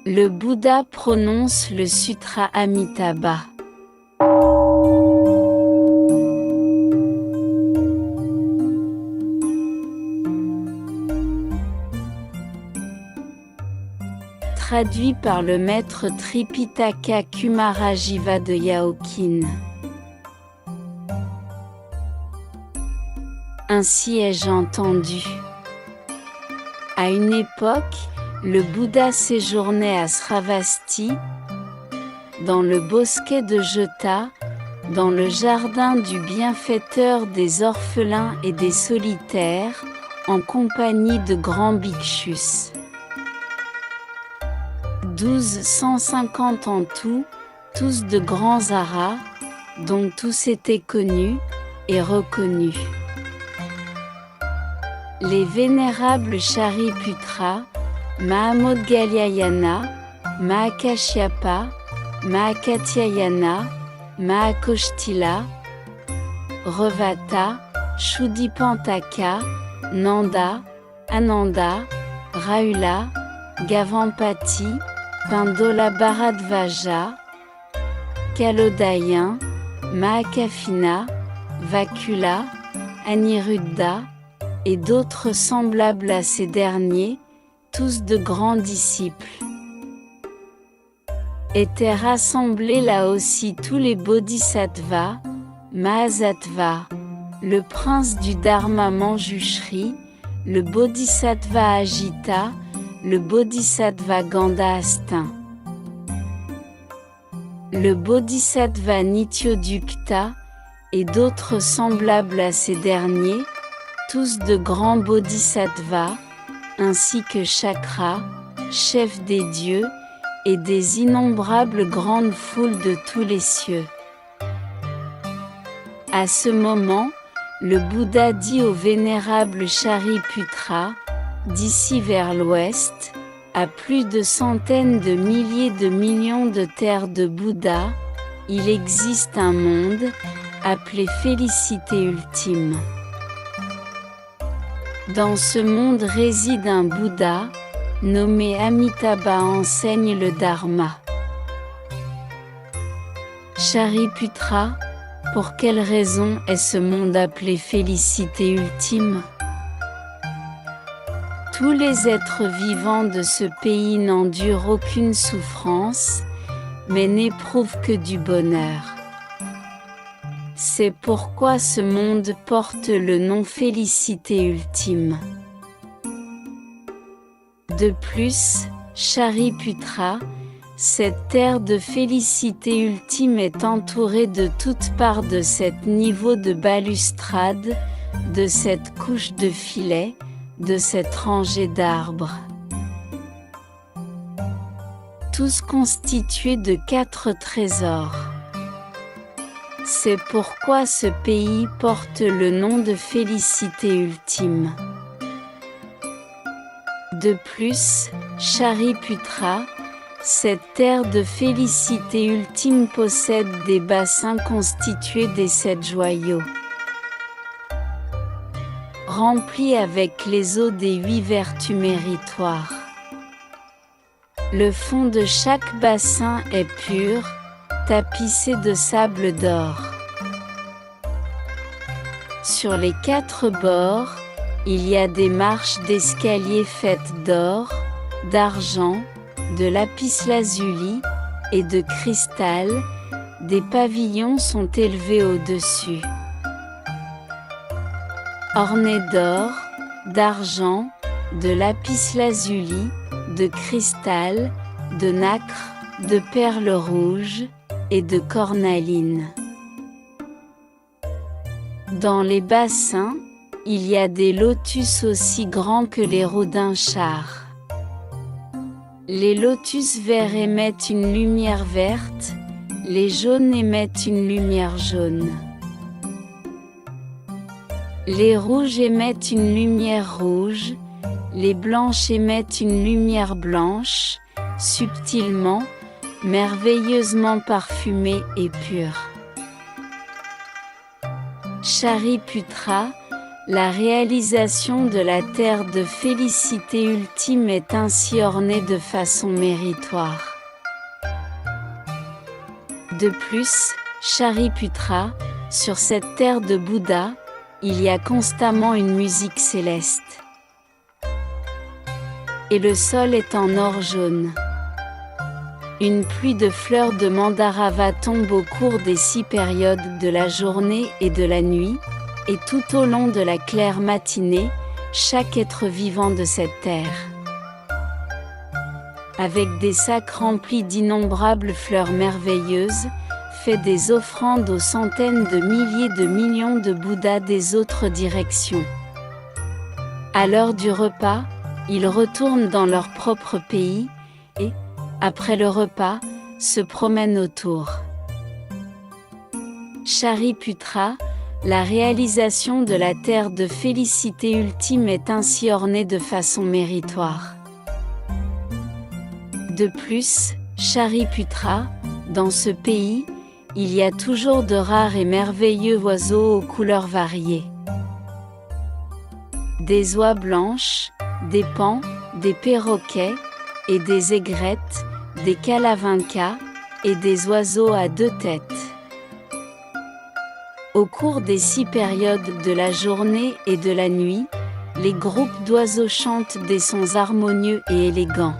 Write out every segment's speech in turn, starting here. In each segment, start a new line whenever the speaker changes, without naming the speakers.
Le Bouddha prononce le Sutra Amitabha. Traduit par le maître Tripitaka Kumarajiva de Yaokin. Ainsi ai-je entendu. À une époque, le Bouddha séjournait à Sravasti, dans le bosquet de Jeta, dans le jardin du bienfaiteur des orphelins et des solitaires, en compagnie de grands bhikshus. 1250 en tout, tous de grands aras, dont tous étaient connus et reconnus. Les vénérables Shariputra, Mahamodgalyayana, Mahakashyapa, Mahakatyayana, Mahakoshtila, Revata, Shuddhipantaka, Nanda, Ananda, Rahula, Gavampati, Pindola Bharadvaja, Kalodayan, Mahakafina, Vakula, Aniruddha, et d'autres semblables à ces derniers, tous de grands disciples. Étaient rassemblés là aussi tous les bodhisattvas, Mahasattva, le prince du Dharma Manjushri, le bodhisattva Ajita, le bodhisattva Gandhastin, le bodhisattva Nityodukta, et d'autres semblables à ces derniers, tous de grands bodhisattvas, ainsi que Chakra, chef des dieux, et des innombrables grandes foules de tous les cieux. À ce moment, le Bouddha dit au vénérable Shariputra, d'ici vers l'ouest, à plus de centaines de milliers de millions de terres de Bouddha, il existe un monde, appelé félicité ultime. Dans ce monde réside un Bouddha, nommé Amitabha, enseigne le Dharma. Shariputra, pour quelle raison est ce monde appelé félicité ultime? Tous les êtres vivants de ce pays n'endurent aucune souffrance, mais n'éprouvent que du bonheur. C'est pourquoi ce monde porte le nom félicité ultime. De plus, Shariputra, cette terre de félicité ultime est entourée de toutes parts de cet niveau de balustrade, de cette couche de filets, de cette rangée d'arbres. Tous constitués de 4 trésors. C'est pourquoi ce pays porte le nom de félicité ultime. De plus, Shariputra, cette terre de félicité ultime possède des bassins constitués des 7 joyaux, remplis avec les eaux des 8 vertus méritoires. Le fond de chaque bassin est pur, tapissé de sable d'or. Sur les 4 bords, il y a des marches d'escalier faites d'or, d'argent, de lapis-lazuli et de cristal. Des pavillons sont élevés au-dessus. Ornés d'or, d'argent, de lapis-lazuli, de cristal, de nacre, de perles rouges et de cornaline. Dans les bassins, il y a des lotus aussi grands que les roues d'un char. Les lotus verts émettent une lumière verte, les jaunes émettent une lumière jaune. Les rouges émettent une lumière rouge, les blanches émettent une lumière blanche, subtilement, merveilleusement parfumée et pure. Shariputra, la réalisation de la terre de félicité ultime est ainsi ornée de façon méritoire. De plus, Shariputra, sur cette terre de Bouddha, il y a constamment une musique céleste. Et le sol est en or jaune. Une pluie de fleurs de Mandarava tombe au cours des 6 périodes de la journée et de la nuit, et tout au long de la claire matinée, chaque être vivant de cette terre, avec des sacs remplis d'innombrables fleurs merveilleuses, fait des offrandes aux centaines de milliers de millions de Bouddhas des autres directions. À l'heure du repas, ils retournent dans leur propre pays, et, après le repas, se promènent autour. Shariputra, la réalisation de la terre de félicité ultime est ainsi ornée de façon méritoire. De plus, Shariputra, dans ce pays, il y a toujours de rares et merveilleux oiseaux aux couleurs variées. Des oies blanches, des paons, des perroquets, et des aigrettes, des calavincas, et des oiseaux à 2 têtes. Au cours des 6 périodes de la journée et de la nuit, les groupes d'oiseaux chantent des sons harmonieux et élégants.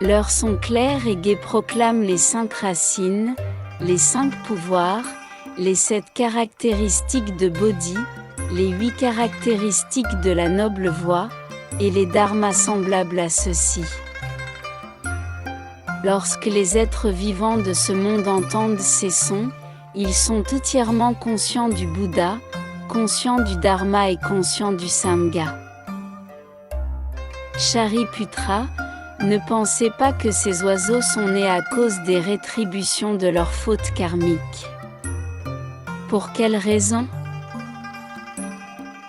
Leurs sons clairs et gais proclament les 5 racines, les 5 pouvoirs, les 7 caractéristiques de Bodhi, les 8 caractéristiques de la noble voie, et les dharmas semblables à ceux-ci. Lorsque les êtres vivants de ce monde entendent ces sons, ils sont entièrement conscients du Bouddha, conscients du Dharma et conscients du Sangha. Shariputra, ne pensez pas que ces oiseaux sont nés à cause des rétributions de leurs fautes karmiques. Pour quelle raison ?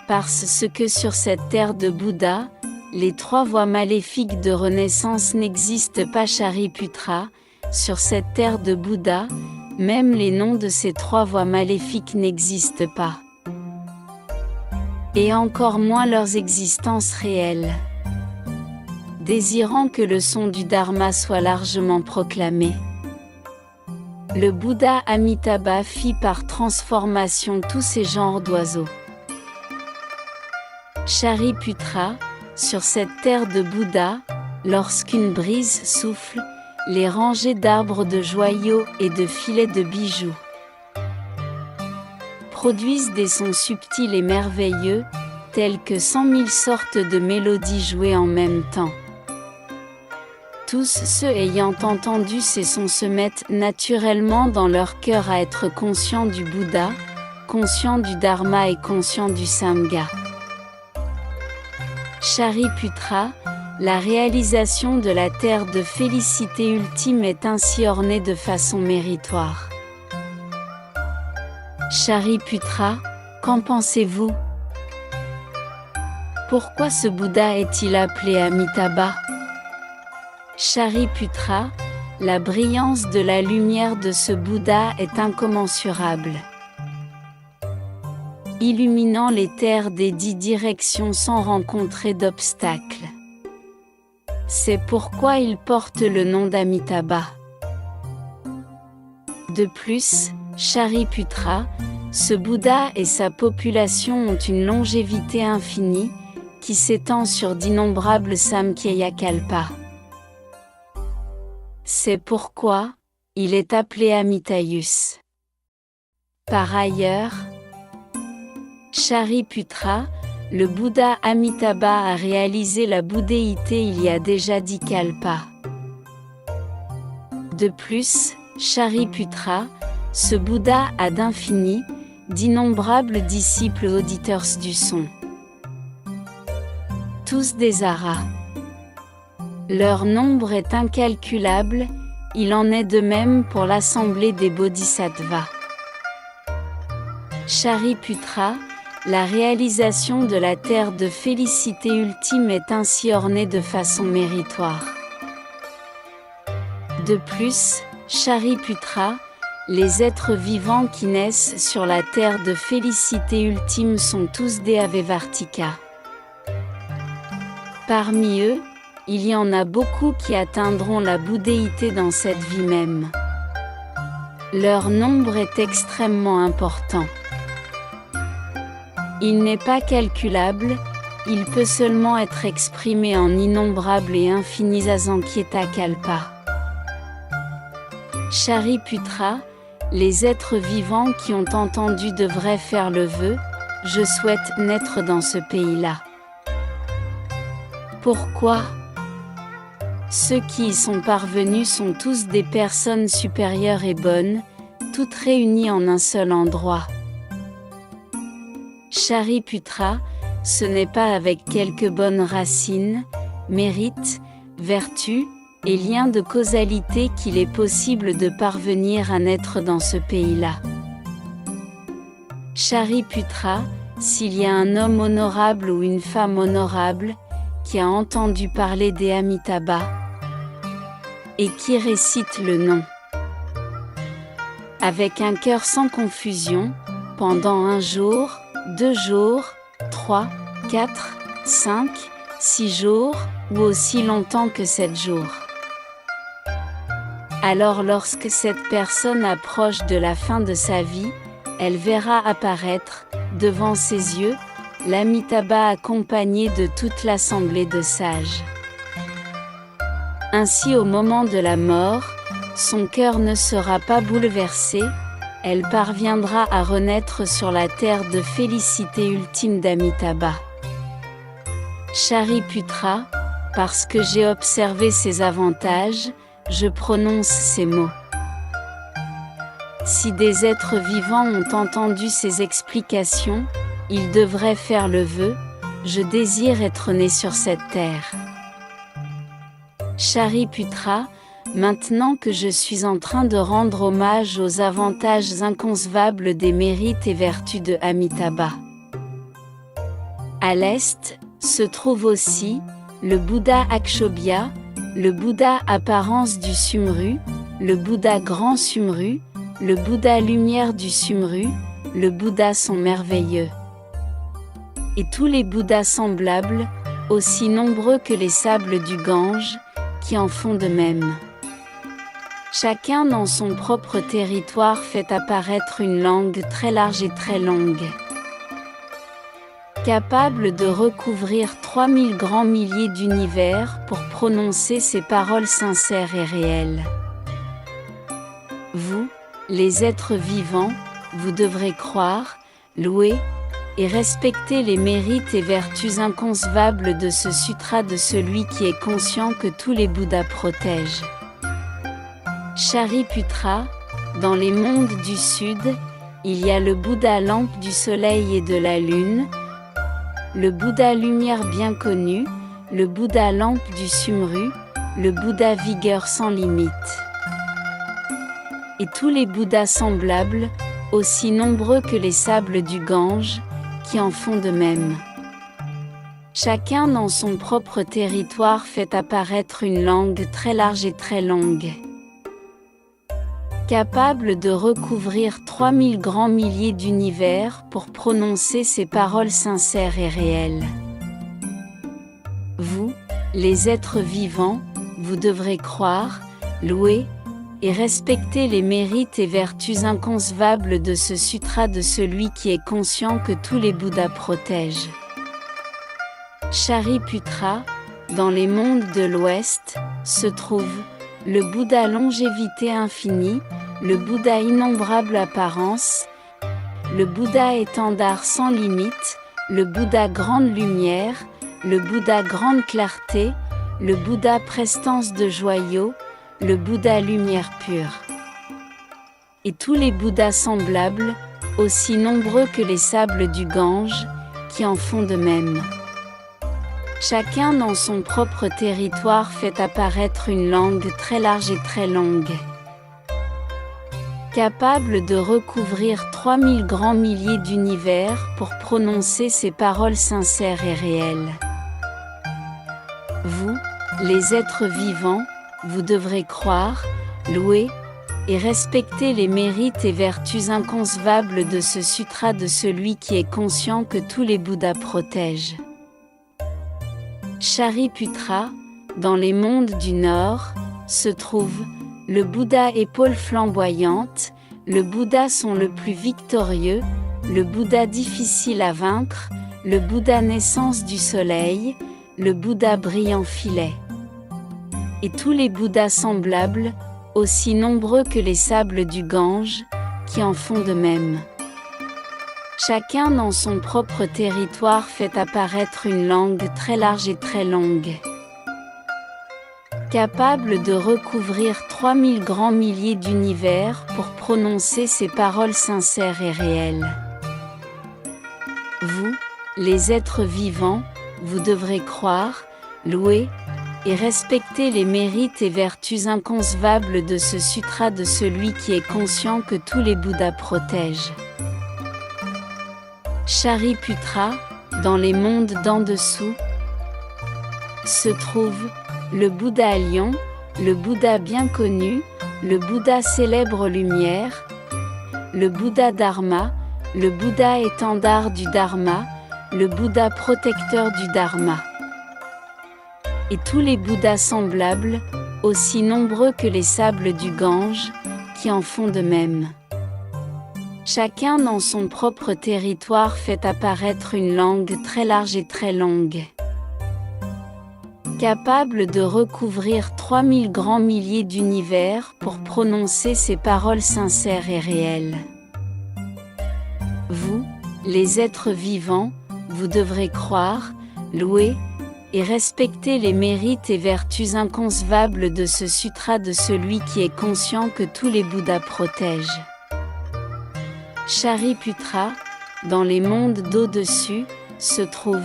Parce que sur cette terre de Bouddha, les 3 voies maléfiques de renaissance n'existent pas. Shariputra, sur cette terre de Bouddha, même les noms de ces 3 voies maléfiques n'existent pas. Et encore moins leurs existences réelles. Désirant que le son du Dharma soit largement proclamé, le Bouddha Amitabha fit par transformation tous ces genres d'oiseaux. Shariputra, sur cette terre de Bouddha, lorsqu'une brise souffle, les rangées d'arbres de joyaux et de filets de bijoux produisent des sons subtils et merveilleux, tels que 100 000 sortes de mélodies jouées en même temps. Tous ceux ayant entendu ces sons se mettent naturellement dans leur cœur à être conscients du Bouddha, conscients du Dharma et conscients du Sangha. Shariputra, la réalisation de la terre de félicité ultime est ainsi ornée de façon méritoire. Shariputra, qu'en pensez-vous ? Pourquoi ce Bouddha est-il appelé Amitabha ? Shariputra, la brillance de la lumière de ce Bouddha est incommensurable, illuminant les terres des 10 directions sans rencontrer d'obstacles. C'est pourquoi il porte le nom d'Amitabha. De plus, Shariputra, ce Bouddha et sa population ont une longévité infinie, qui s'étend sur d'innombrables samkhyakalpas. C'est pourquoi il est appelé Amitayus. Par ailleurs, Shariputra, le Bouddha Amitabha a réalisé la bouddhéité il y a déjà 10 kalpas. De plus, Shariputra, ce Bouddha a d'infinis, d'innombrables disciples auditeurs du son. Tous des aras. Leur nombre est incalculable, il en est de même pour l'assemblée des bodhisattvas. Shariputra, la réalisation de la terre de félicité ultime est ainsi ornée de façon méritoire. De plus, Shariputra, les êtres vivants qui naissent sur la terre de félicité ultime sont tous des Avevartika. Parmi eux, il y en a beaucoup qui atteindront la bouddhéité dans cette vie même. Leur nombre est extrêmement important. Il n'est pas calculable, il peut seulement être exprimé en innombrables et infinis Asankheta Kalpa. Shariputra, les êtres vivants qui ont entendu devraient faire le vœu « Je souhaite naître dans ce pays-là ». Pourquoi ? Ceux qui y sont parvenus sont tous des personnes supérieures et bonnes, toutes réunies en un seul endroit. Shariputra, ce n'est pas avec quelques bonnes racines, mérites, vertus et liens de causalité qu'il est possible de parvenir à naître dans ce pays-là. Shariputra, s'il y a un homme honorable ou une femme honorable, qui a entendu parler des Amitabha, et qui récite le nom. Avec un cœur sans confusion, pendant 1 jour, 2 jours, 3, 4, 5, 6 jours, ou aussi longtemps que 7 jours. Alors lorsque cette personne approche de la fin de sa vie, elle verra apparaître, devant ses yeux, l'Amitabha accompagné de toute l'assemblée de sages. Ainsi au moment de la mort, son cœur ne sera pas bouleversé, elle parviendra à renaître sur la terre de félicité ultime d'Amitabha. Shariputra, parce que j'ai observé ces avantages, je prononce ces mots. Si des êtres vivants ont entendu ces explications, ils devraient faire le vœu « Je désire être né sur cette terre ». Shariputra, maintenant que je suis en train de rendre hommage aux avantages inconcevables des mérites et vertus de Amitabha. À l'est, se trouve aussi, le Bouddha Akshobhya, le Bouddha apparence du Sumru, le Bouddha grand Sumru, le Bouddha lumière du Sumru, le Bouddha son merveilleux. Et tous les Bouddhas semblables, aussi nombreux que les sables du Gange, qui en font de même. Chacun dans son propre territoire fait apparaître une langue très large et très longue, capable de recouvrir 3000 grands milliers d'univers pour prononcer ces paroles sincères et réelles. Vous, les êtres vivants, vous devrez croire, louer et respecter les mérites et vertus inconcevables de ce sutra de celui qui est conscient que tous les Bouddhas protègent. Shariputra, dans les mondes du Sud, il y a le Bouddha lampe du soleil et de la lune, le Bouddha lumière bien connu, le Bouddha lampe du Sumru, le Bouddha vigueur sans limite. Et tous les Bouddhas semblables, aussi nombreux que les sables du Gange, qui en font de même. Chacun dans son propre territoire fait apparaître une langue très large et très longue, capable de recouvrir 3000 grands milliers d'univers pour prononcer ces paroles sincères et réelles. Vous, les êtres vivants, vous devrez croire, louer et respecter les mérites et vertus inconcevables de ce sutra de celui qui est conscient que tous les Bouddhas protègent. Shariputra, dans les mondes de l'Ouest, se trouve le Bouddha longévité infinie, le Bouddha innombrable apparence, le Bouddha étendard sans limite, le Bouddha grande lumière, le Bouddha grande clarté, le Bouddha prestance de joyaux, le Bouddha lumière pure. Et tous les Bouddhas semblables, aussi nombreux que les sables du Gange, qui en font de même. Chacun dans son propre territoire fait apparaître une langue très large et très longue, capable de recouvrir 3000 grands milliers d'univers pour prononcer ces paroles sincères et réelles. Vous, les êtres vivants, vous devrez croire, louer et respectez les mérites et vertus inconcevables de ce sutra de celui qui est conscient que tous les Bouddhas protègent. Shariputra, dans les mondes du Nord, se trouve le Bouddha épaule flamboyante, le Bouddha son le plus victorieux, le Bouddha difficile à vaincre, le Bouddha naissance du soleil, le Bouddha brillant filet. Et tous les Bouddhas semblables, aussi nombreux que les sables du Gange, qui en font de même. Chacun dans son propre territoire fait apparaître une langue très large et très longue, capable de recouvrir 3000 grands milliers d'univers pour prononcer ces paroles sincères et réelles. Vous, les êtres vivants, vous devrez croire, louer, et respecter les mérites et vertus inconcevables de ce sutra de celui qui est conscient que tous les Bouddhas protègent. Shariputra, dans les mondes d'en dessous, se trouve le Bouddha lion, le Bouddha bien connu, le Bouddha célèbre lumière, le Bouddha Dharma, le Bouddha étendard du Dharma, le Bouddha protecteur du Dharma. Et tous les Bouddhas semblables, aussi nombreux que les sables du Gange, qui en font de même. Chacun dans son propre territoire fait apparaître une langue très large et très longue, capable de recouvrir 3000 grands milliers d'univers pour prononcer ces paroles sincères et réelles. Vous, les êtres vivants, vous devrez croire, louer, et respecter les mérites et vertus inconcevables de ce sutra de celui qui est conscient que tous les Bouddhas protègent. Shariputra, dans les mondes d'au-dessus, se trouve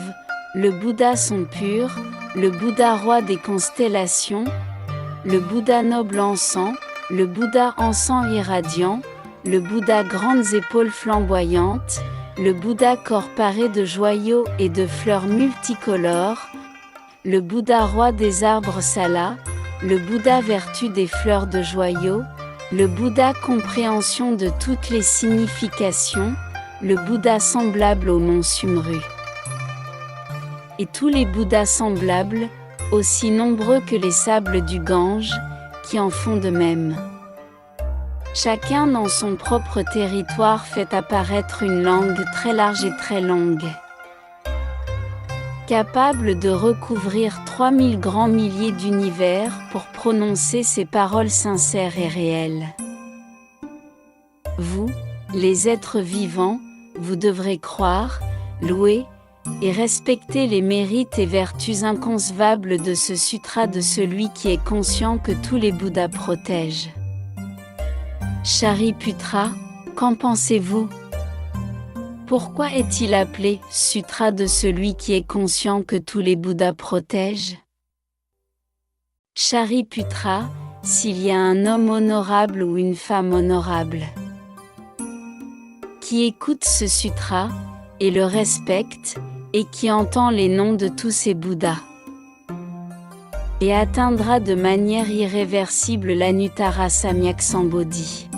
le Bouddha son pur, le Bouddha roi des constellations, le Bouddha noble encens, le Bouddha encens irradiant, le Bouddha grandes épaules flamboyantes, le Bouddha corps paré de joyaux et de fleurs multicolores, le Bouddha roi des arbres salas, le Bouddha vertu des fleurs de joyaux, le Bouddha compréhension de toutes les significations, le Bouddha semblable au mont Sumru. Et tous les Bouddhas semblables, aussi nombreux que les sables du Gange, qui en font de même. Chacun dans son propre territoire fait apparaître une langue très large et très longue, capable de recouvrir 3000 grands milliers d'univers pour prononcer ces paroles sincères et réelles. Vous, les êtres vivants, vous devrez croire, louer, et respecter les mérites et vertus inconcevables de ce sutra de celui qui est conscient que tous les Bouddhas protègent. Shariputra, qu'en pensez-vous ? Pourquoi est-il appelé « Sutra de celui qui est conscient que tous les Bouddhas protègent » Shariputra, s'il y a un homme honorable ou une femme honorable qui écoute ce sutra, et le respecte, et qui entend les noms de tous ces Bouddhas, et atteindra de manière irréversible l'Anuttara Samyak Sambodhi.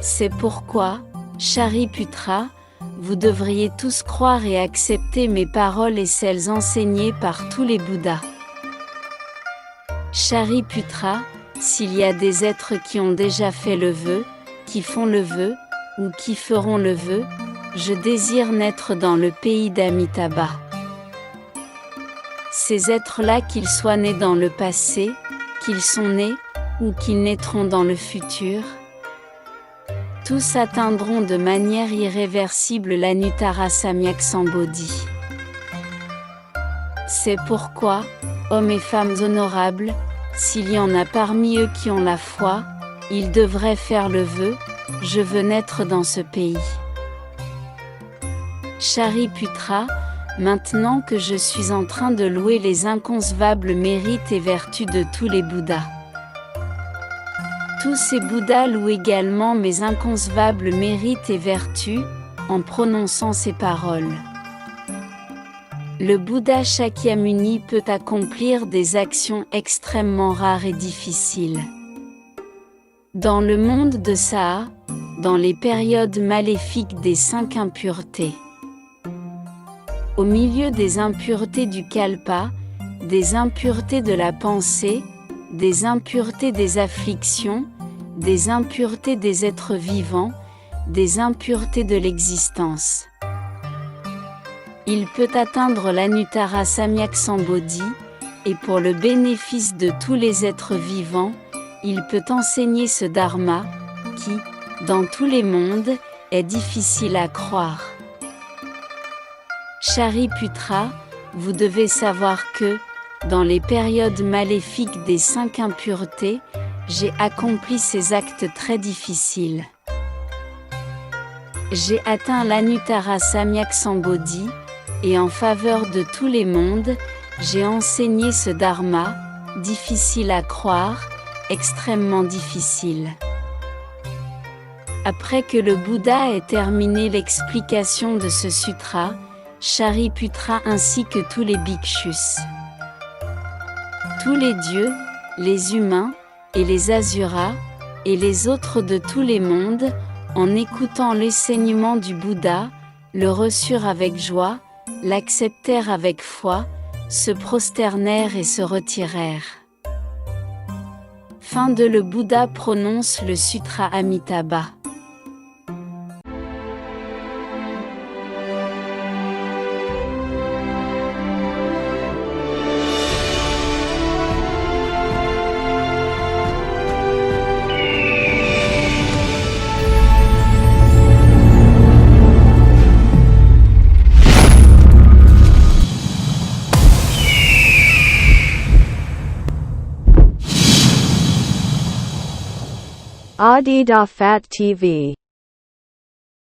C'est pourquoi, Shariputra, vous devriez tous croire et accepter mes paroles et celles enseignées par tous les Bouddhas. Shariputra, s'il y a des êtres qui ont déjà fait le vœu, qui font le vœu, ou qui feront le vœu, je désire naître dans le pays d'Amitabha. Ces êtres-là, qu'ils soient nés dans le passé, qu'ils sont nés, ou qu'ils naîtront dans le futur, tous atteindront de manière irréversible l'Anuttara Samyak Sambodhi. C'est pourquoi, hommes et femmes honorables, s'il y en a parmi eux qui ont la foi, ils devraient faire le vœu, je veux naître dans ce pays. Shariputra, maintenant que je suis en train de louer les inconcevables mérites et vertus de tous les Bouddhas, tous ces Bouddhas louent également mes inconcevables mérites et vertus, en prononçant ces paroles. Le Bouddha Shakyamuni peut accomplir des actions extrêmement rares et difficiles. Dans le monde de Saa, dans les périodes maléfiques des 5 impuretés. Au milieu des impuretés du kalpa, des impuretés de la pensée, des impuretés des afflictions, des impuretés des êtres vivants, des impuretés de l'existence. Il peut atteindre l'Anuttara Samyak Sambodhi, et pour le bénéfice de tous les êtres vivants, il peut enseigner ce dharma, qui, dans tous les mondes, est difficile à croire. Shariputra, vous devez savoir que, dans les périodes maléfiques des 5 impuretés, j'ai accompli ces actes très difficiles. J'ai atteint l'Anuttara Samyak Sambodhi, et en faveur de tous les mondes, j'ai enseigné ce dharma, difficile à croire, extrêmement difficile. Après que le Bouddha ait terminé l'explication de ce sutra, Shariputra ainsi que tous les bhikshus, tous les dieux, les humains, et les asuras, et les autres de tous les mondes, en écoutant l'enseignement du Bouddha, le reçurent avec joie, l'acceptèrent avec foi, se prosternèrent et se retirèrent. Fin de le Bouddha prononce le Sutra Amitabha.
Adi Da Fat TV